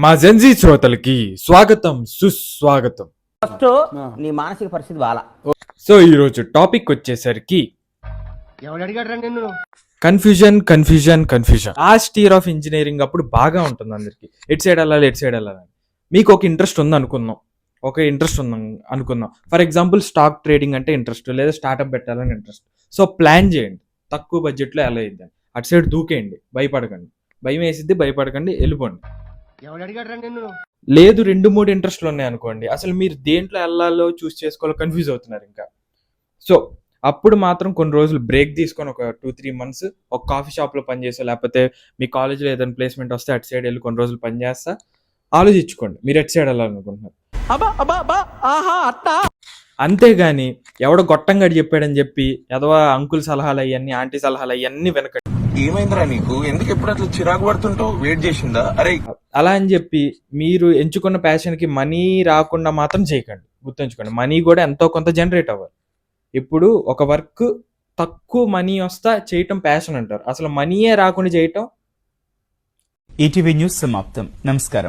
మా జెన్జీ శ్రోతలకి స్వాగతం సుస్వాగతం. ఫస్ట్ నీ మానసిక పరిస్థితి బాలా. సో ఈరోజు టాపిక్ వచ్చేసరికి confusion. Last year of engineering అప్పుడు బాగా ఉంటుంది అందరికి, ఎటు సైడ్ వెళ్ళాలి. మీకు ఒక ఇంట్రెస్ట్ ఉంది అనుకుందాం. ఫర్ ఎగ్జాంపుల్ స్టాక్ ట్రేడింగ్ అంటే ఇంట్రెస్ట్, లేదా స్టార్ట్అప్ పెట్టాలని ఇంట్రెస్ట్. సో ప్లాన్ చేయండి, తక్కువ బడ్జెట్లో ఎలా అయ్యిందని. అటు సైడ్ దూకేయండి, భయం వేసిద్ది, భయపడకండి, వెళ్ళిపోండి. లేదు 2-3 ఇంట్రెస్ట్లు ఉన్నాయి అనుకోండి, అసలు మీరు దేంట్లో వెళ్ళాలో చూస్ చేసుకోవాలో కన్ఫ్యూజ్ అవుతున్నారు ఇంకా. సో అప్పుడు మాత్రం కొన్ని రోజులు బ్రేక్ తీసుకొని ఒక 2-3 months ఒక కాఫీ షాప్లో పనిచేసా, లేకపోతే మీ కాలేజ్లో ఏదైనా ప్లేస్మెంట్ వస్తే అటు సైడ్ వెళ్ళి కొన్ని రోజులు పనిచేస్తా, ఆలోచించుకోండి మీరు ఎటు సైడ్ వెళ్ళాలనుకుంటున్నారు. అంతేగాని ఎవడో గొట్టంగాడి చెప్పాడని చెప్పి ఎదవా అంకుల్ సలహాలు అయ్యన్నీ, ఆంటీ సలహాలు అయ్యన్నీ వెనకండి. ఏమైందిరా నీకు, ఎందుకు ఎప్పుడు అట్లా చిరాకు పడుతుంటావు? వెయిట్ చేసిందా? అరే అలా అని చెప్పి మీరు ఎంచుకున్న ప్యాషన్కి మనీ రాకుండా మాత్రం చేయకండి. గుర్తుంచుకోండి, మనీ కూడా ఎంతో కొంత జనరేట్ అవ్వాలి. ఇప్పుడు ఒక వర్క్ తక్కువ మనీ వస్తా చేయటం ప్యాషన్ అంటారు, అసలు మనీయే రాకుండా చేయటం. ఈటీవీ న్యూస్ సమాప్తం. నమస్కారం.